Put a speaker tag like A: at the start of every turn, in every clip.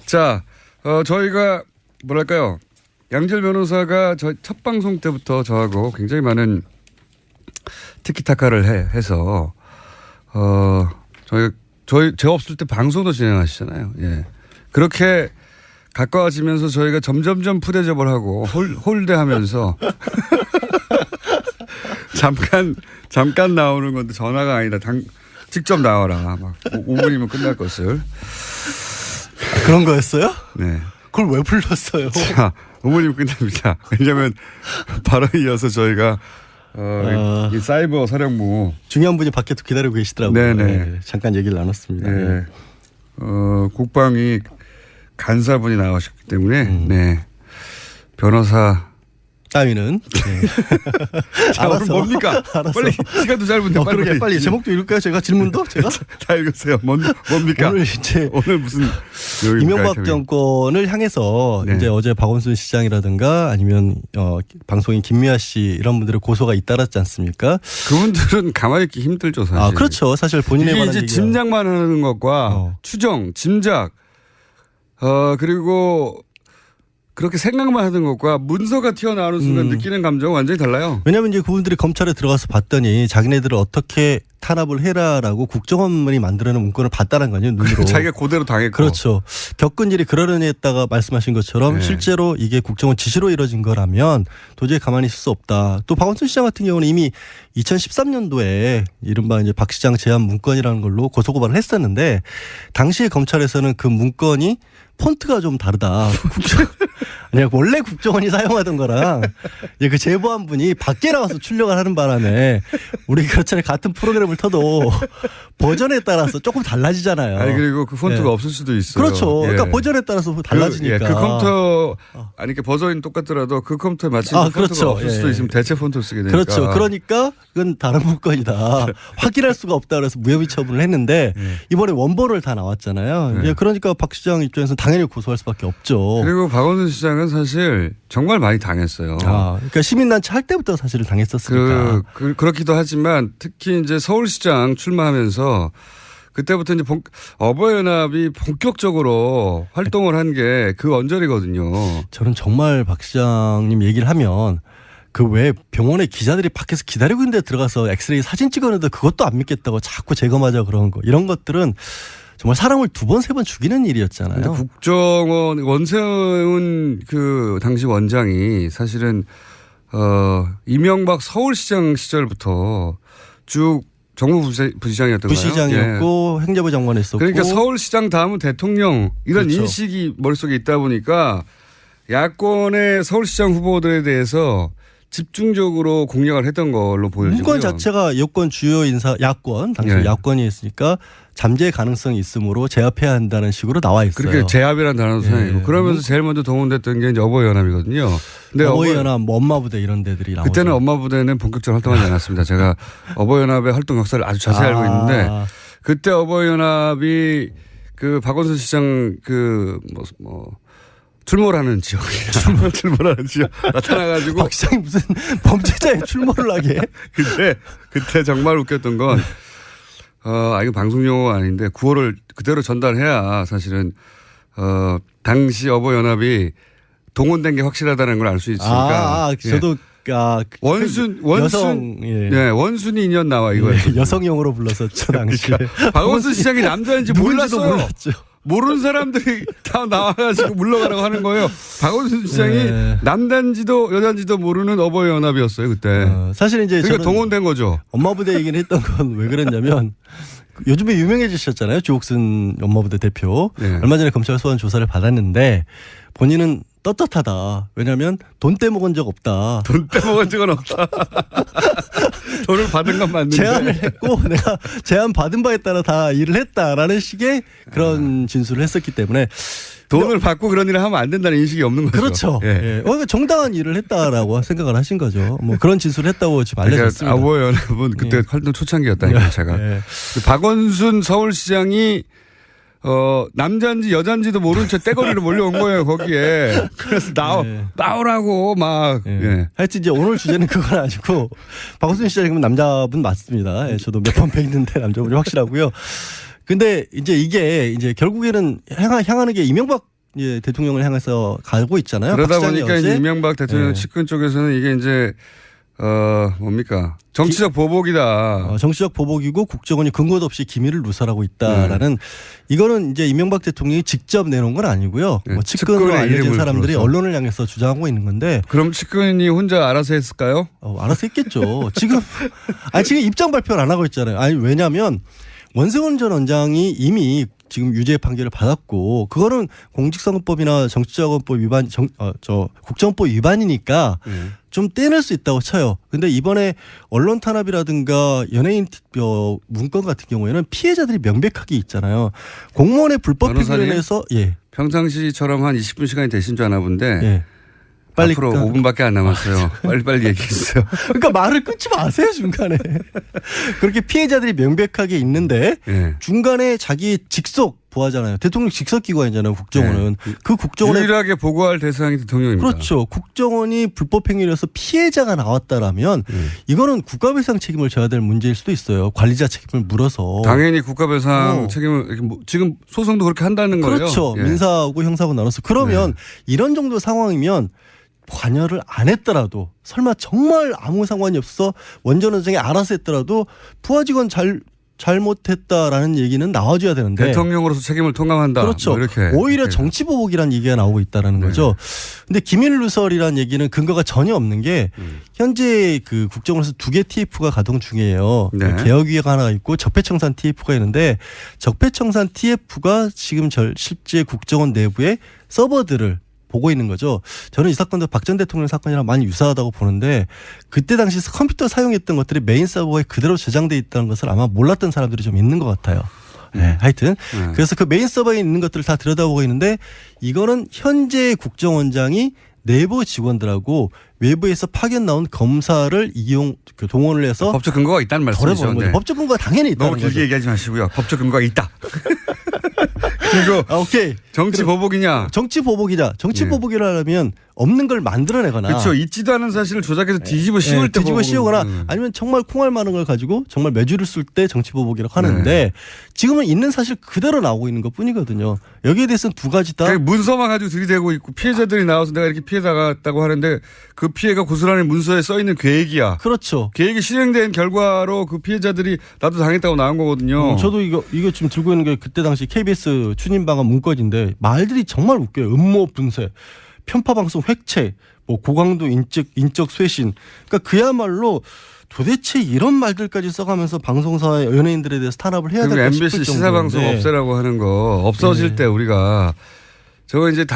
A: 자, 저희가 뭐랄까요. 양질 변호사가 저 첫 방송 때부터 저하고 굉장히 많은 티키타카를 해서 제가 없을 때 방송도 진행하시잖아요. 예. 그렇게 가까워지면서 저희가 점점점 푸대접을 하고 홀대하면서 잠깐 나오는 건데 전화가 아니다. 직접 나와라. 막 5분이면 끝날 것을.
B: 그런 거였어요?
A: 네.
B: 그걸 왜 불렀어요?
A: 자, 5분이면 끝납니다. 왜냐하면 바로 이어서 저희가 이 사이버 사령부
B: 중요한 분이 밖에 기다리고 계시더라고요.
A: 네네.
B: 네, 잠깐 얘기를 나눴습니다.
A: 네. 국방위 간사분이 나오셨기 때문에 네. 변호사
B: 따위는
A: 자, 오늘 뭡니까?
B: 알았어.
A: 빨리 시간도 짧은데
B: 그러게 빨리 제목도 읽을까요? 제가 질문도 제가
A: 다 읽으세요. 뭡니까?
B: 오늘 이제
A: 오늘 무슨
B: 이명박 정권을 향해서
A: 네.
B: 이제 어제 박원순 시장이라든가 아니면 방송인 김미아 씨 이런 분들의 고소가 잇따랐지 않습니까?
A: 그분들은 가만히 있기 힘들죠 사실.
B: 아 그렇죠. 사실 본인에
A: 이게
B: 관한
A: 이제
B: 얘기가.
A: 짐작만 하는 것과 추정, 짐작, 그리고 그렇게 생각만 하는 것과 문서가 튀어나오는 순간 느끼는 감정은 완전히 달라요.
B: 왜냐하면 이제 그분들이 검찰에 들어가서 봤더니 자기네들을 어떻게 탄압을 해라라고 국정원만이 만들어낸 문건을 봤다는 거죠. 눈으로.
A: 자기가 그대로 당했고.
B: 그렇죠. 겪은 일이 그러려니 했다가 말씀하신 것처럼
A: 네.
B: 실제로 이게 국정원 지시로 이뤄진 거라면 도저히 가만히 있을 수 없다. 또 박원순 시장 같은 경우는 이미 2013년도에 이른바 이제 박 시장 제안 문건이라는 걸로 고소고발을 했었는데 당시에 검찰에서는 그 문건이 폰트가 좀 다르다. 아니 원래 국정원이 사용하던 거랑 그 제보한 분이 밖에 나와서 출력을 하는 바람에 우리 그렇잖아요. 같은 프로그램을 터도 버전에 따라서 조금 달라지잖아요.
A: 아니 그리고 그 폰트가
B: 예.
A: 없을 수도 있어요.
B: 그렇죠.
A: 예.
B: 그러니까 버전에 따라서 달라지니까.
A: 그 컴퓨터 아니 그 버전이 똑같더라도 그 컴퓨터에 맞춘 폰트가
B: 그렇죠.
A: 없을 수도 있으면 대체 폰트를 쓰게 되니까.
B: 그렇죠. 그러니까 그건 다른 문건이다. 확인할 수가 없다 그래서 무혐의 처분을 했는데 이번에 원본을 다 나왔잖아요.
A: 네.
B: 그러니까 박 시장 입장에서는 당연히 고소할 수밖에 없죠.
A: 그리고 박원순 시장은 사실 정말 많이 당했어요.
B: 그러니까 시민단체 할 때부터 사실은 당했었으니까.
A: 그렇기도 하지만 특히 이제 서울시장 출마하면서 그때부터 이제 어버이연합이 본격적으로 활동을 한 게 그 언저리거든요.
B: 저는 정말 박 시장님 얘기를 하면 그 왜 병원에 기자들이 밖에서 기다리고 있는데 들어가서 엑스레이 사진 찍었는데 그것도 안 믿겠다고 자꾸 재검하자 그런 거 이런 것들은 정말 사람을 2번, 3번 죽이는 일이었잖아요.
A: 국정원 원세훈 그 당시 원장이 사실은 이명박 서울시장 시절부터 쭉 정무부시장이었던 거예요.
B: 부시장이었고 행정부 장관 했었고.
A: 그러니까 서울시장 다음은 대통령 이런
B: 그렇죠.
A: 인식이 머릿속에 있다 보니까 야권의 서울시장 후보들에 대해서 집중적으로 공략을 했던 걸로 보여지고요.
B: 문건 자체가 여권 주요 인사 야권 당시 야권이 있으니까 잠재 가능성이 있으므로 제압해야 한다는 식으로 나와 있어요.
A: 그렇게 제압이라는 단어도 사용이고 그러면서 제일 먼저 동원됐던 게 이제 어버이연합이거든요. 근데
B: 어버이연합, 엄마부대 이런 데들이 나오죠.
A: 그때는 엄마부대는 본격적으로 활동하지 않았습니다. 제가 어버이연합의 활동 역사를 아주 자세히 알고 있는데 그때 어버이연합이 그 박원순 시장 출몰하는 지역이에요. 출몰하는 지역 나타나가지고
B: 박 시장이 무슨 범죄자에 출몰을 하게?
A: 그때 정말 웃겼던 건 이거 방송 용어가 아닌데 구호를 그대로 전달해야 사실은 당시 어버이연합이 동원된 게 확실하다는 걸 알 수 있으니까.
B: 저도
A: 원순이 인연 나와 이거예요.
B: 여성용으로 불렀었죠 당시.
A: 박원순 시장이 남자인지 몰랐어요.
B: 몰랐죠.
A: 모르는 사람들이 다 나와가지고 물러가라고 하는 거예요. 박원순 시장이 남단지도 여단지도 모르는 어버이연합이었어요 그때.
B: 사실 이제
A: 그러니까 동원된 거죠.
B: 엄마부대 얘기를 했던 건 왜 그랬냐면 요즘에 유명해지셨잖아요. 주옥순 엄마부대 대표. 얼마 전에 검찰 소환 조사를 받았는데 본인은 떳떳하다. 왜냐하면 돈 떼먹은 적 없다.
A: 돈 떼먹은 적은 없다. 돈을 받은 건 맞는데.
B: 제안을 했고 내가 제안 받은 바에 따라 다 일을 했다라는 식의 그런 진술을 했었기 때문에
A: 돈을 받고 그런 일을 하면 안 된다는 인식이 없는 거죠.
B: 그렇죠. 그러니까 정당한 일을 했다라고 생각을 하신 거죠. 뭐 그런 진술을 했다고 지금 알려졌습니다.
A: 어버이연합은 그때 활동 초창기였다니까요. 제가. 박원순 서울시장이 남자인지 여자인지도 모른 채 떼거리로 몰려온 거예요, 거기에. 그래서 나오라고 막.
B: 하여튼 이제 오늘 주제는 그건 아니고 박원순 시장은 남자분 맞습니다. 저도 몇 번 뵀는데 남자분이 확실하고요. 근데 이제 이게 이제 결국에는 향하는 게 이명박 예, 대통령을 향해서 가고 있잖아요.
A: 그러다
B: 박시장이
A: 보니까
B: 어제
A: 이제 이명박 대통령
B: 예.
A: 측근 쪽에서는 이게 이제 뭡니까 정치적 보복이다.
B: 정치적 보복이고 국정원이 근거도 없이 기밀을 누설하고 있다라는 이거는 이제 이명박 대통령이 직접 내놓은 건 아니고요.
A: 네,
B: 뭐 측근으로
A: 측근의
B: 알려진
A: 이름을
B: 사람들이
A: 불러서.
B: 언론을 향해서 주장하고 있는 건데
A: 그럼 측근이 혼자 알아서 했을까요?
B: 알아서 했겠죠. 지금 지금 입장 발표를 안 하고 있잖아요. 아니 왜냐하면 원세훈 전 원장이 이미 지금 유죄 판결을 받았고 그거는 공직선거법이나 정치자금법 위반 국정법 위반이니까 좀 떼낼 수 있다고 쳐요. 근데 이번에 언론 탄압이라든가 연예인 문건 같은 경우에는 피해자들이 명백하게 있잖아요. 공무원의 불법
A: 변호사님?
B: 행위에서 예.
A: 평상시처럼 한 20분 시간이 되신 줄 아나 본데
B: 예. 빨리
A: 앞으로 5분밖에 안 남았어요. 빨리빨리 얘기했어요.
B: 그러니까 말을 끊지 마세요 중간에. 그렇게 피해자들이 명백하게 있는데
A: 예.
B: 중간에 자기 직속 부하잖아요. 대통령 직속 기관이잖아요. 국정원은.
A: 네.
B: 그 국정원에
A: 유일하게 보고할 대상이 대통령입니다.
B: 그렇죠. 국정원이 불법 행위를 해서 피해자가 나왔다라면 이거는 국가배상 책임을 져야 될 문제일 수도 있어요. 관리자 책임을 물어서.
A: 당연히 국가배상 책임을 이렇게 지금 소송도 그렇게 한다는 거예요.
B: 그렇죠.
A: 예.
B: 민사하고 형사하고 나눠서. 그러면 이런 정도 상황이면 관여를 안 했더라도 설마 정말 아무 상관이 없어 원전 원장이 알아서 했더라도 부하 직원 잘못했다라는 얘기는 나와줘야 되는데
A: 대통령으로서 책임을 통감한다.
B: 그렇죠.
A: 뭐 이렇게
B: 오히려 정치보복이라는 얘기가 나오고 있다라는 거죠. 근데 기밀누설이라는 얘기는 근거가 전혀 없는 게 현재 그 국정원에서 2개 TF가 가동 중이에요.
A: 네.
B: 개혁위가 하나 있고 적폐청산 TF가 있는데 적폐청산 TF가 지금 실제 국정원 내부의 서버들을 보고 있는 거죠. 저는 이 사건도 박 전 대통령 사건이랑 많이 유사하다고 보는데 그때 당시 컴퓨터 사용했던 것들이 메인 서버에 그대로 저장돼 있다는 것을 아마 몰랐던 사람들이 좀 있는 것 같아요. 네, 하여튼 그래서 그 메인 서버에 있는 것들을 다 들여다보고 있는데 이거는 현재 국정원장이 내부 직원들하고 외부에서 파견 나온 검사를 동원을 해서
A: 법적 근거가 있다는 말씀이죠.
B: 덜어보는 거죠. 법적 근거가 당연히 있다는
A: 너무
B: 거죠.
A: 길게 얘기하지 마시고요. 법적 근거가 있다. 그리고
B: 오케이.
A: 정치 보복이냐?
B: 정치 보복이다. 정치
A: 예.
B: 보복이라면 없는 걸 만들어내거나
A: 그렇죠. 있지도 않은 사실을 조작해서 뒤집어 씌울 때
B: 뒤집어
A: 보복은-
B: 씌우거나 아니면 정말 콩알 많은 걸 가지고 정말 매주를 쓸 때 정치 보복이라고 하는데 지금은 있는 사실 그대로 나오고 있는 것 뿐이거든요. 여기에 대해서는 두 가지 다
A: 그러니까 문서만 가지고 들이대고 있고 피해자들이 나와서 내가 이렇게 피해 당했다고 하는데 그 피해가 고스란히 문서에 써 있는 계획이야.
B: 그렇죠.
A: 계획이 실행된 결과로 그 피해자들이 나도 당했다고 나온 거거든요.
B: 저도 이거 지금 들고 있는 게 그때 당시 KBS 추진방안 문건인데 말들이 정말 웃겨요. 음모 분쇄, 편파 방송 획체, 뭐 고강도 인적 쇄신. 그러니까 그야말로 도대체 이런 말들까지 써가면서 방송사의 연예인들에 대해서 탄압을 해야
A: 그리고
B: 될까 싶을
A: MBC
B: 정도인데.
A: 시사방송 없애라고 하는 거 없어질 때 우리가 저거 이제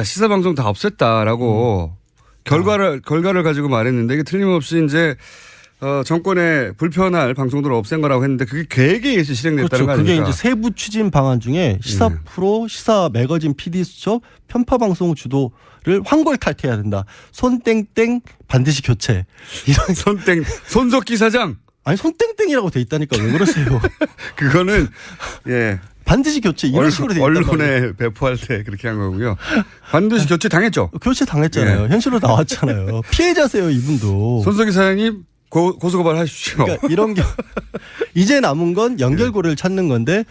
A: 시사방송 다 없앴다라고 결과를 가지고 말했는데 이게 틀림없이 이제 정권에 불편할 방송들을 없앤 거라고 했는데 그게 계획에 의해서 실행됐다는
B: 그렇죠.
A: 거 아닙니까?
B: 그게 이제 세부 추진 방안 중에 시사 프로, 시사 매거진 PD 수첩, 편파 방송 주도를 황골 탈퇴해야 된다. 손땡땡 반드시 교체. 이런
A: 손석기 사장.
B: 아니 손땡땡이라고 돼 있다니까 왜 그러세요?
A: 그거는 예.
B: 반드시 교체 이런 식으로 돼 있단 말이에요.
A: 언론에 배포할 때 그렇게 한 거고요. 반드시 교체 당했죠.
B: 교체 당했잖아요. 현실로 나왔잖아요. 피해자세요 이분도.
A: 손석기 사장님 고소고발 하십시오.
B: 그러니까 이런 게 이제 남은 건 연결고리를 찾는 건데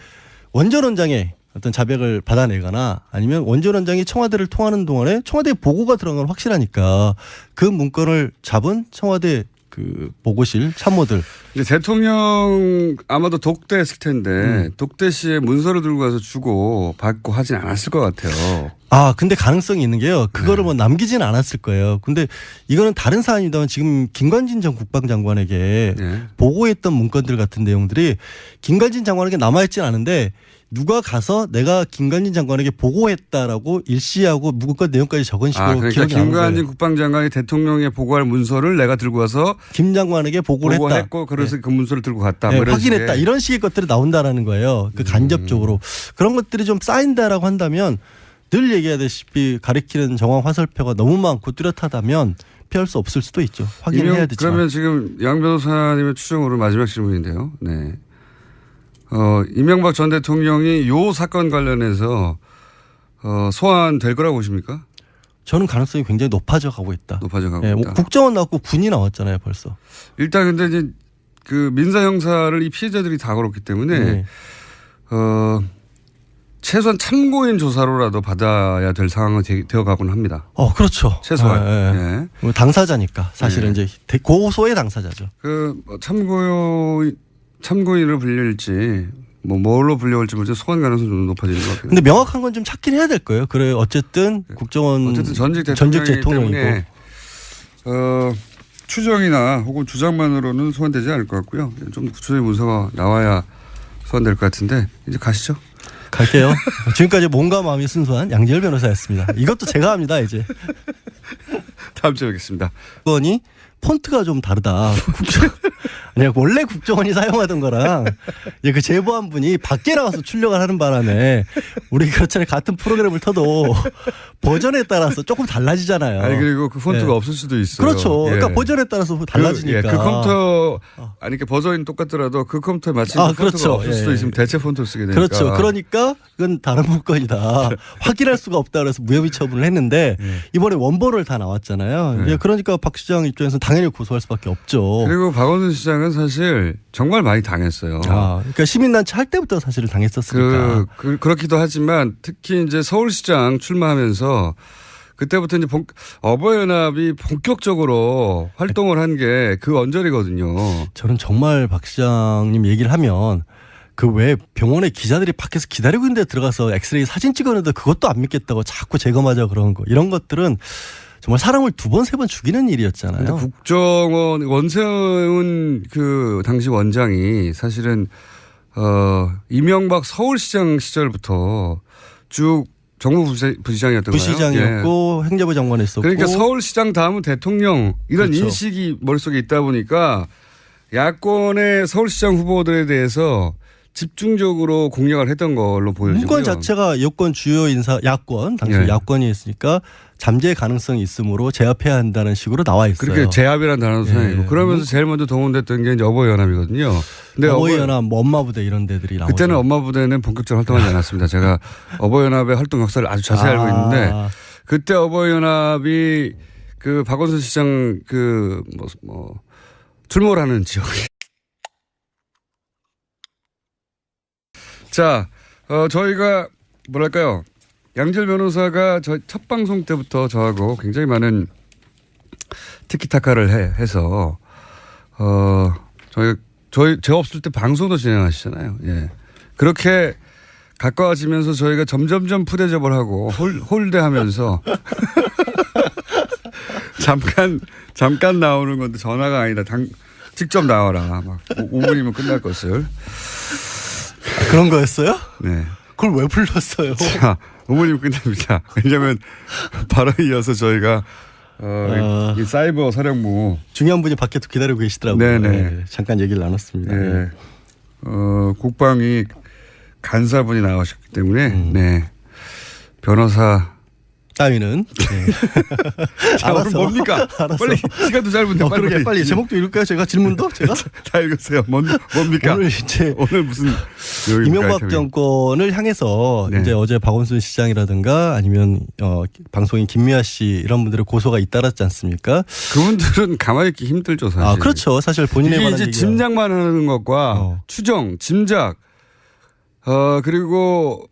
B: 원전 원장의 어떤 자백을 받아내거나 아니면 원전 원장이 청와대를 통하는 동안에 청와대 보고가 들어간 건 확실하니까 그 문건을 잡은 청와대 그 보고실 참모들.
A: 이제 대통령 아마도 독대했을 텐데 독대 시에 문서를 들고 가서 주고 받고 하진 않았을 것 같아요.
B: 근데 가능성이 있는 게요. 그거를 뭐 남기지는 않았을 거예요. 근데 이거는 다른 사안입니다만 지금 김관진 전 국방장관에게 보고했던 문건들 같은 내용들이 김관진 장관에게 남아있지는 않은데 누가 가서 내가 김관진 장관에게 보고했다라고 일시하고 문건 내용까지 적은 식으로
A: 그러니까
B: 기록이 나온 거예요.
A: 김관진 국방장관이 대통령에 보고할 문서를 내가 들고 와서
B: 김 장관에게 보고를 했다.
A: 보고했고 그래서 그 문서를 들고 갔다. 뭐 이런
B: 확인했다.
A: 식의.
B: 이런 식의 것들이 나온다라는 거예요. 그 간접적으로. 그런 것들이 좀 쌓인다라고 한다면 늘 얘기하다시피 가리키는 정황 화살표가 너무 많고 뚜렷하다면 피할 수 없을 수도 있죠. 확인해야 되지만.
A: 그러면 지금 양 변호사님의 추정으로 마지막 질문인데요. 네. 이명박 전 대통령이 요 사건 관련해서 소환될 거라고 보십니까?
B: 저는 가능성이 굉장히 높아져 가고 있다.
A: 높아져 가고 있다.
B: 국정원 나왔고 군이 나왔잖아요, 벌써.
A: 일단 근데 이제 그 민사 형사를 이 피해자들이 다 걸었기 때문에 최소한 참고인 조사로라도 받아야 될 상황이 되어가곤 합니다.
B: 그렇죠.
A: 최소한.
B: 예. 뭐 당사자니까 사실은 이제 고소의 당사자죠.
A: 참고인을 불릴지 뭘로 불려올지 소환 가능성이 좀 높아지는 것 같아요.
B: 근데 명확한 건 좀 찾긴 해야 될 거예요. 그래 어쨌든 국정원
A: 어쨌든 전직
B: 대통령이고
A: 때문에 추정이나 혹은 주장만으로는 소환되지 않을 것 같고요. 좀 구체적인 문서가 나와야 소환될 것 같은데 이제 가시죠.
B: 갈게요. 지금까지 몸과 마음이 순수한 양지열 변호사였습니다. 이것도 제가 합니다 이제.
A: 다음 주에 뵙겠습니다.
B: 국정원이 폰트가 좀 다르다. 아니 원래 국정원이 사용하던 거랑 이제 그 제보한 분이 밖에 나와서 출력을 하는 바람에 우리 그렇잖아요. 같은 프로그램을 터도 버전에 따라서 조금 달라지잖아요.
A: 아니 그리고 그 폰트가 없을 수도 있어요.
B: 그렇죠. 그러니까 버전에 따라서 달라지니까.
A: 그 컴퓨터 아니 버전이 똑같더라도 그 컴퓨터에 맞춘 폰트가
B: 그렇죠.
A: 없을 수도 있으면 대체 폰트를 쓰게 되니까.
B: 그렇죠. 그러니까 그건 다른 문건이다. 확인할 수가 없다 그래서 무혐의 처분을 했는데 이번에 원본을 다 나왔잖아요. 그러니까 박 시장 입장에서는 당연히 고소할 수밖에 없죠.
A: 그리고 박원순 시장은 사실 정말 많이 당했어요.
B: 그러니까 시민단체 할 때부터 사실은 당했었으니까.
A: 그렇기도 하지만 특히 이제 서울시장 출마하면서 그때부터 이제 어버이연합이 본격적으로 활동을 한 게 그 언저리거든요.
B: 저는 정말 박 시장님 얘기를 하면 그 왜 병원에 기자들이 밖에서 기다리고 있는데 들어가서 엑스레이 사진 찍었는데 그것도 안 믿겠다고 자꾸 재검하자 그런 거 이런 것들은 정말 사람을 2번, 3번 죽이는 일이었잖아요.
A: 국정원 원세훈 그 당시 원장이 사실은 이명박 서울시장 시절부터 쭉 정무 부시장이었던 거예요.
B: 부시장이었고 행정부 장관 했었고.
A: 그러니까 서울시장 다음은 대통령 이런
B: 그렇죠.
A: 인식이 머릿속에 있다 보니까 야권의 서울시장 후보들에 대해서 집중적으로 공략을 했던 걸로 보여지고요.
B: 문건 자체가 여권 주요 인사 야권 당시 야권이 있으니까 잠재 가능성이 있으므로 제압해야 한다는 식으로 나와 있어요.
A: 그렇게 제압이라는 단어도 사용이고 그러면서 제일 먼저 동원됐던 게 이제 어버이연합이거든요. 근데
B: 어버이연합, 엄마부대 이런 데들이 나오죠.
A: 그때는 엄마부대는 본격적으로 활동하지 않았습니다. 제가 어버이연합의 활동 역사를 아주 자세히 알고 있는데 그때 어버이연합이 그 박원순 시장 출몰 하는 지역이. 자, 저희가 뭐랄까요. 양지열 변호사가 저희 첫 방송 때부터 저하고 굉장히 많은 티키타카를 해서, 제가 없을 때 방송도 진행하시잖아요. 예. 그렇게 가까워지면서 저희가 점점점 푸대접을 하고 홀대하면서 잠깐 나오는 건데 전화가 아니다. 직접 나와라. 막 5분이면 끝날 것을.
B: 그런 거였어요?
A: 네.
B: 그걸 왜 불렀어요?
A: 자, 5분이면 끝납니다. 왜냐하면 바로 이어서 저희가 이 사이버 사령부
B: 중요한 분이 밖에 기다리고 계시더라고요. 네, 잠깐 얘기를 나눴습니다.
A: 네. 국방위 간사분이 나오셨기 때문에 네. 변호사
B: 따위는
A: 자, 오늘 뭡니까?
B: 알았어.
A: 빨리 시간도 짧은데
B: 빨리 제목도 읽을까요? 제가 질문도 제가
A: 다 읽으세요. 뭡니까? 오늘 무슨
B: 이명박 정권을 향해서 이제 어제 박원순 시장이라든가 아니면 방송인 김미아 씨 이런 분들의 고소가 잇따랐지 않습니까?
A: 그분들은 가만히 있기 힘들죠, 사실.
B: 그렇죠. 사실 본인에 관한
A: 이제 짐작만 하는 것과 추정, 짐작, 그리고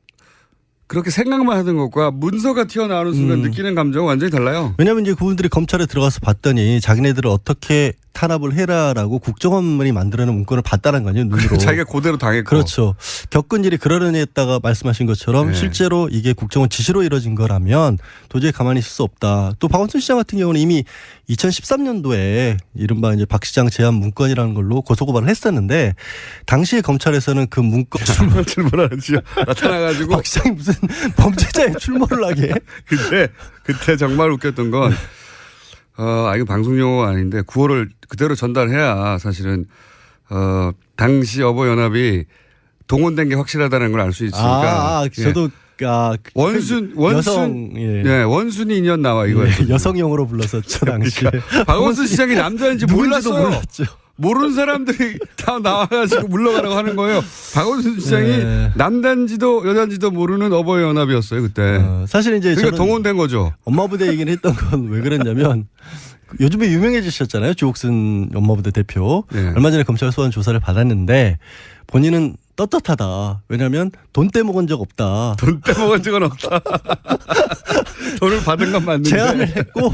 A: 그렇게 생각만 하던 것과 문서가 튀어나오는 순간 느끼는 감정은 완전히 달라요.
B: 왜냐하면 이제 그분들이 검찰에 들어가서 봤더니 자기네들을 어떻게 탄압을 해라라고 국정원이 만들어낸 문건을 봤다는 거아니에요, 눈으로.
A: 자기가 그대로 당했고.
B: 그렇죠. 겪은 일이 그러려니 했다가 말씀하신 것처럼 실제로 이게 국정원 지시로 이뤄진 거라면 도저히 가만히 있을 수 없다. 또 박원순 시장 같은 경우는 이미 2013년도에 이른바 이제 박 시장 제안 문건이라는 걸로 고소고발을 했었는데 당시에 검찰에서는 그 문건
A: 출몰하는지요. 나타나가지고
B: 박 시장이 무슨 범죄자에 출몰을 하게.
A: 그때 정말 웃겼던 건 이거 방송 용어가 아닌데 구호를 그대로 전달해야 사실은 당시 어버이연합이 동원된 게 확실하다는 걸 알 수 있으니까.
B: 저도
A: 원순이 인연 나와 이거예요.
B: 여성용어로 불렀었죠 당시에.
A: 박원순 시장이 남자인지 몰랐어요.
B: 몰랐죠.
A: 모르는 사람들이 다 나와가지고 물러가라고 하는 거예요. 박원순 시장이 남단지도 여단지도 모르는 어버이연합이었어요 그때.
B: 사실 이제
A: 그러니까 동원된 거죠.
B: 엄마부대 얘기는 했던 건 왜 그랬냐면 요즘에 유명해지셨잖아요. 주옥순 엄마부대 대표. 얼마 전에 검찰 소환 조사를 받았는데 본인은 떳떳하다. 왜냐하면 돈 떼먹은 적 없다.
A: 돈 떼먹은 적은 없다. 돈을 받은 건 맞는데.
B: 제안을 했고